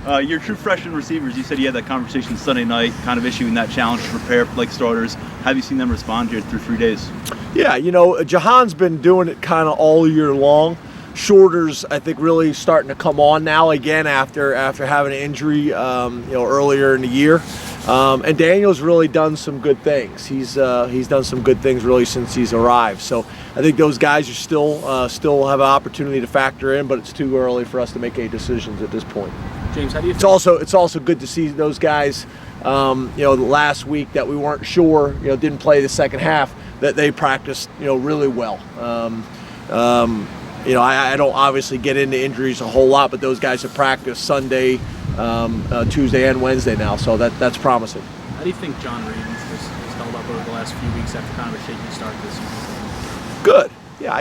Your true freshman receivers, you said you had that conversation Sunday night, kind of issuing that challenge to prepare like starters. Have you seen them respond here through 3 days? Yeah, Jahan's been doing it kind of all year long. Shorter's, I think, really starting to come on now again after having an injury, earlier in the year. And Daniel's really done some good things. He's done some good things really since he's arrived. So I think those guys are still have an opportunity to factor in, but it's too early for us to make any decisions at this point. James, how do you? It's also good to see those guys. Last week that we weren't sure, didn't play the second half, that they practiced, really well. I don't obviously get into injuries a whole lot, but those guys have practiced Sunday, Tuesday, and Wednesday now, so that's promising. How do you think John Raines has held up over the last few weeks after kind of a shaky start this season? Good. Yeah,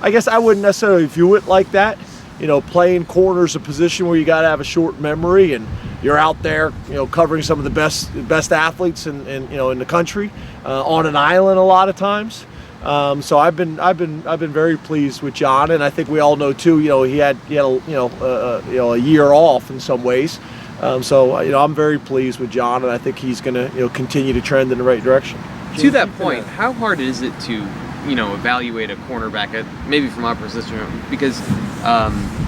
I guess I wouldn't necessarily view it like that. Playing corner is a position where you got to have a short memory, and you're out there, covering some of the best athletes in the country on an island a lot of times. So I've been very pleased with John, and I think we all know too. He had a year off in some ways. So I'm very pleased with John, and I think he's going to continue to trend in the right direction. To that point, how hard is it to evaluate a cornerback, maybe from our position, because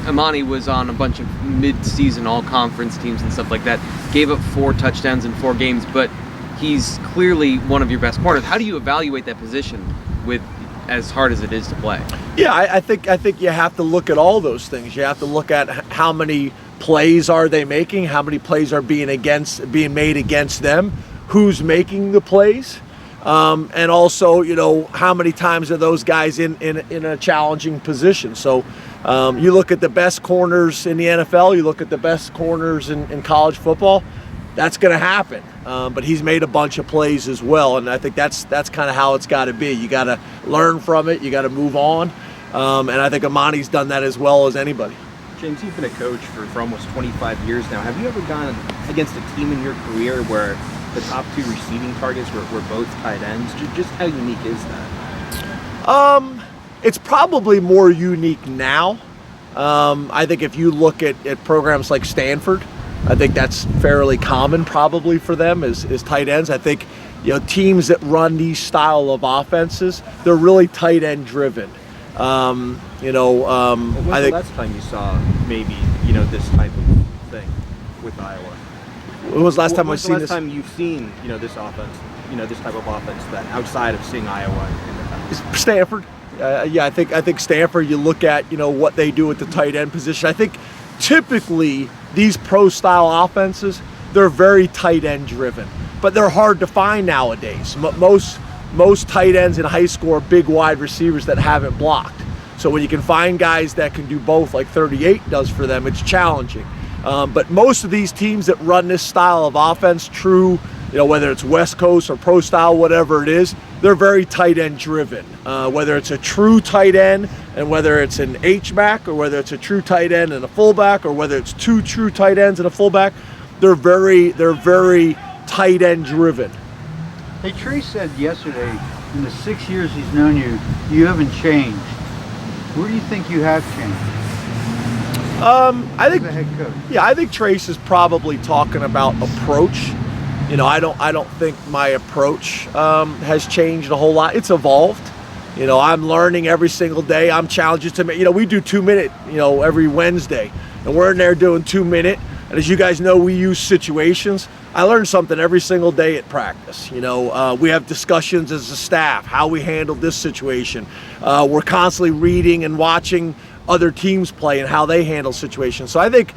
Amani was on a bunch of mid-season all-conference teams and stuff like that, gave up 4 touchdowns in 4 games, but he's clearly one of your best corners. How do you evaluate that position with as hard as it is to play? Yeah, I think you have to look at all those things. You have to look at how many plays are they making, how many plays are being made against them, who's making the plays. And also, how many times are those guys in a challenging position? So you look at the best corners in the NFL, you look at the best corners in college football, that's going to happen. But he's made a bunch of plays as well, and I think that's kind of how it's got to be. You got to learn from it, you got to move on, and I think Amani's done that as well as anybody. James, you've been a coach for almost 25 years now. Have you ever gone against a team in your career where the top 2 receiving targets were both tight ends? Just how unique is that? It's probably more unique now. I think if you look at programs like Stanford, I think that's fairly common probably for them is tight ends. I think teams that run these style of offenses, they're really tight end driven. When's the last time you saw maybe this type of thing with Iowa? When was the last time I've seen this? Last time you've seen this offense, this type of offense that outside of seeing Iowa in the past? Stanford. I think Stanford. You look at what they do at the tight end position. I think typically these pro style offenses, they're very tight end driven, but they're hard to find nowadays. Most tight ends in high school are big wide receivers that haven't blocked. So when you can find guys that can do both, like 38 does for them, it's challenging. But most of these teams that run this style of offense, true, whether it's West Coast or pro style, whatever it is, they're very tight end driven. Whether it's a true tight end and whether it's an H-back or whether it's a true tight end and a fullback or whether it's 2 true tight ends and a fullback, they're very tight end driven. Hey, Trey said yesterday, in the 6 years he's known you, you haven't changed. Where do you think you have changed? I think as a head coach? Yeah, I think Trace is probably talking about approach. I don't think my approach has changed a whole lot. It's evolved. I'm learning every single day. I'm challenging to we do 2 minute, every Wednesday, and we're in there doing 2 minute. And as you guys know, we use situations. I learn something every single day at practice. We have discussions as a staff, how we handle this situation. We're constantly reading and watching other teams play and how they handle situations. So I think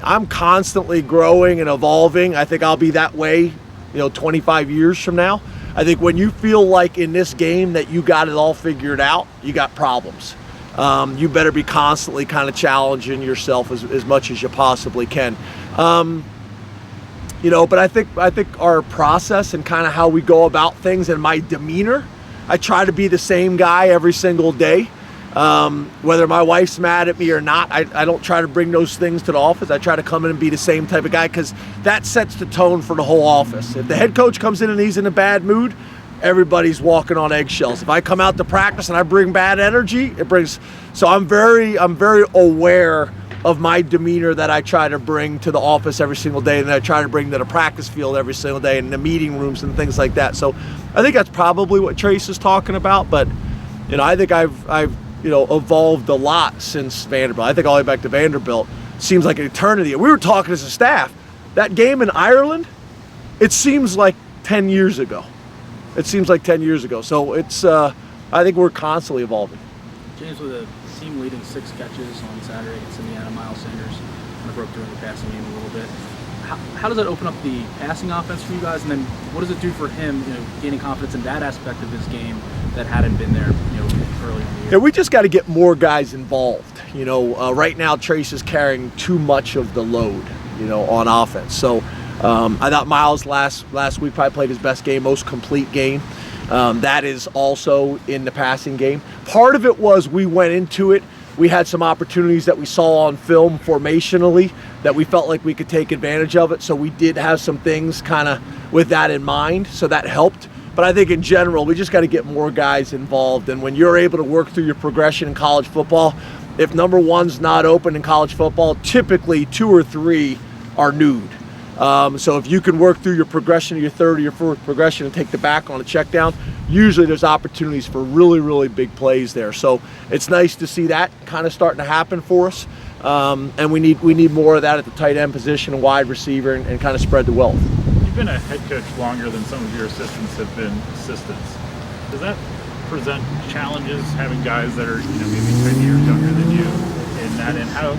I'm constantly growing and evolving. I think I'll be that way, 25 years from now. I think when you feel like in this game that you got it all figured out, you got problems. You better be constantly kind of challenging yourself as much as you possibly can. But I think our process and kind of how we go about things and my demeanor, I try to be the same guy every single day. Whether my wife's mad at me or not, I don't try to bring those things to the office. I try to come in and be the same type of guy because that sets the tone for the whole office. If the head coach comes in and he's in a bad mood, everybody's walking on eggshells. If I come out to practice and I bring bad energy, it brings. So I'm very aware of my demeanor that I try to bring to the office every single day, and that I try to bring to the practice field every single day, and the meeting rooms and things like that. So I think that's probably what Trace is talking about. But I think I've evolved a lot since Vanderbilt. I think all the way back to Vanderbilt seems like an eternity. We were talking as a staff, that game in Ireland, it seems like 10 years ago. It seems like 10 years ago. So it's I think we're constantly evolving. James, with a team leading 6 catches on Saturday against Indiana, Miles Sanders kind of broke through in the passing game a little bit. How does that open up the passing offense for you guys? And then what does it do for him, gaining confidence in that aspect of his game that hadn't been there, early in the year? Yeah, we just got to get more guys involved. Right now Trace is carrying too much of the load, on offense. So I thought Miles last week probably played his best game, most complete game. That is also in the passing game. Part of it was we went into it. We had some opportunities that we saw on film formationally that we felt like we could take advantage of it. So we did have some things kind of with that in mind. So that helped. But I think in general, we just got to get more guys involved. And when you're able to work through your progression in college football, if number 1's not open in college football, typically 2 or 3 are nude. So if you can work through your progression, your third or your fourth progression, and take the back on a check down, usually there's opportunities for really, really big plays there. So it's nice to see that kind of starting to happen for us. And we need more of that at the tight end position and wide receiver and kind of spread the wealth. You've been a head coach longer than some of your assistants have been assistants. Does that present challenges having guys that are maybe 10 years younger than you in that? And how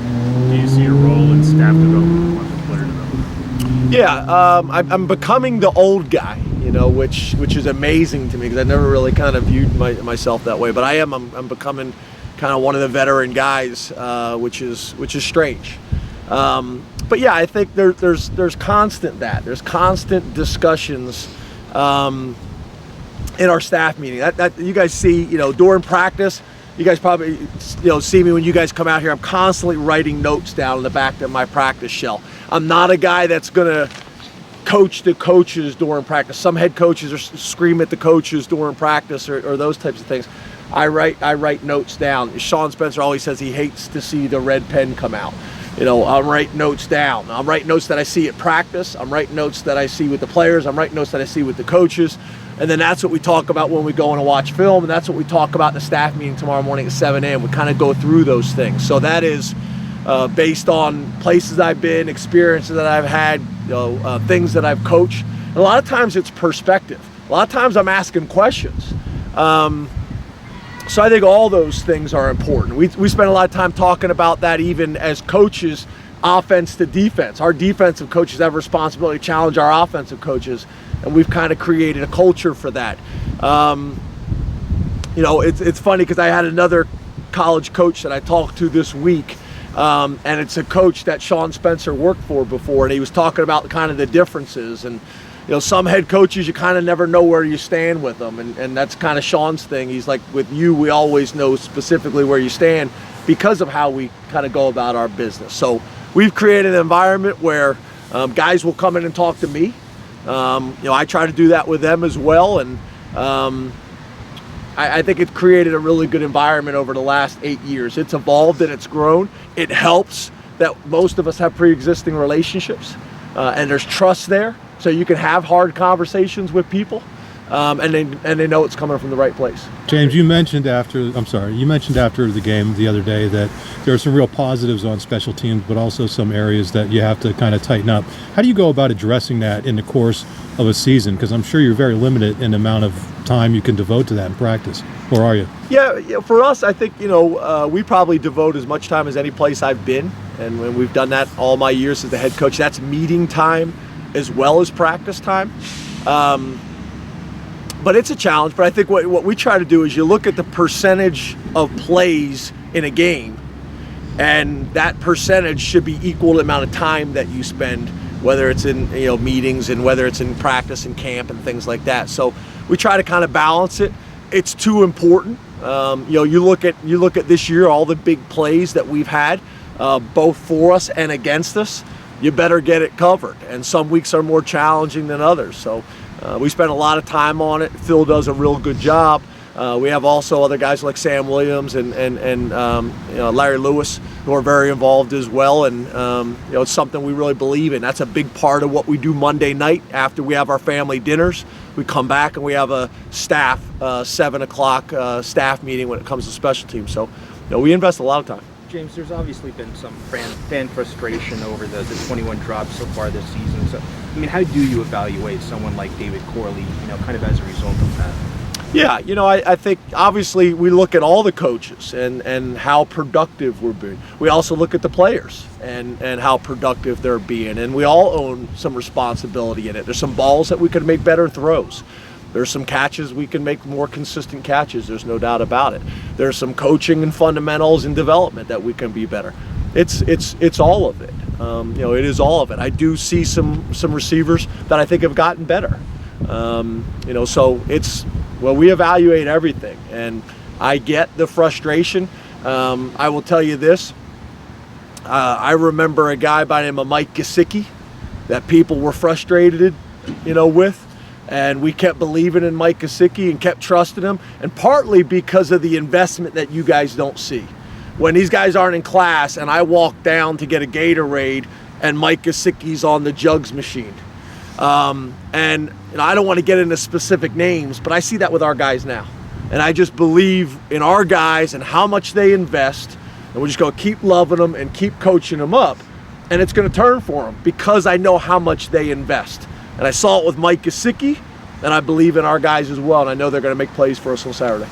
do you see your role in staff development and player development? Yeah, I'm becoming the old guy, which is amazing to me because I never really kind of viewed myself that way. But I'm becoming kind of one of the veteran guys, which is strange. But yeah, I think there's constant There's constant discussions in our staff meeting. That you guys see, during practice. You guys probably see me when you guys come out here. I'm constantly writing notes down in the back of my practice shell. I'm not a guy that's gonna coach the coaches during practice. Some head coaches are scream at the coaches during practice or those types of things. I write notes down. Sean Spencer always says he hates to see the red pen come out. I'm writing notes down. I'm writing notes that I see at practice. I'm writing notes that I see with the players. I'm writing notes that I see with the coaches. And then that's what we talk about when we go in and watch film, and that's what we talk about in the staff meeting tomorrow morning at 7 a.m. We kind of go through those things. So that is based on places I've been, experiences that I've had, things that I've coached. And a lot of times it's perspective. A lot of times I'm asking questions. So I think all those things are important. We spend a lot of time talking about that even as coaches, offense to defense. Our defensive coaches have a responsibility to challenge our offensive coaches, and we've kind of created a culture for that. It's funny because I had another college coach that I talked to this week, and it's a coach that Sean Spencer worked for before, and he was talking about kind of the differences. And some head coaches, you kind of never know where you stand with them, and that's kind of Sean's thing. He's like, with you, we always know specifically where you stand because of how we kind of go about our business. So we've created an environment where guys will come in and talk to me. I try to do that with them as well, and I think it created a really good environment over the last 8 years. It's evolved and it's grown. It helps that most of us have pre-existing relationships, and there's trust there, so you can have hard conversations with people, and they know it's coming from the right place. James, you mentioned after the game the other day that there are some real positives on special teams, but also some areas that you have to kind of tighten up. How do you go about addressing that in the course of a season? Because I'm sure you're very limited in the amount of time you can devote to that in practice. Or are you? Yeah, for us, I think, we probably devote as much time as any place I've been, and we've done that all my years as the head coach. That's meeting time as well as practice time. But it's a challenge. But I think what we try to do is you look at the percentage of plays in a game, and that percentage should be equal to the amount of time that you spend, whether it's in meetings and whether it's in practice and camp and things like that. So we try to kind of balance it. It's too important. You look at this year, all the big plays that we've had, both for us and against us. You better get it covered. And some weeks are more challenging than others. So we spend a lot of time on it. Phil does a real good job. We have also other guys like Sam Williams and Larry Lewis who are very involved as well, and it's something we really believe in. That's a big part of what we do Monday night after we have our family dinners. We come back and we have a staff 7 o'clock staff meeting when it comes to special teams. So we invest a lot of time. James, there's obviously been some fan frustration over the 21 drops so far this season. So, I mean, how do you evaluate someone like David Corley, kind of as a result of that? Yeah, I think obviously we look at all the coaches and how productive we're being. We also look at the players and how productive they're being, and we all own some responsibility in it. There's some balls that we could make better throws. There's some catches we can make more consistent catches. There's no doubt about it. There's some coaching and fundamentals and development that we can be better. It's all of it. It is all of it. I do see some receivers that I think have gotten better. So we evaluate everything, and I get the frustration. I will tell you this. I remember a guy by the name of Mike Gesicki that people were frustrated, with. And we kept believing in Mike Gesicki and kept trusting him, and partly because of the investment that you guys don't see. When these guys aren't in class and I walk down to get a Gatorade and Mike Gesicki's on the jugs machine. And I don't want to get into specific names, but I see that with our guys now. And I just believe in our guys and how much they invest, and we're just going to keep loving them and keep coaching them up, and it's going to turn for them because I know how much they invest. And I saw it with Mike Gesicki, and I believe in our guys as well, and I know they're going to make plays for us on Saturday.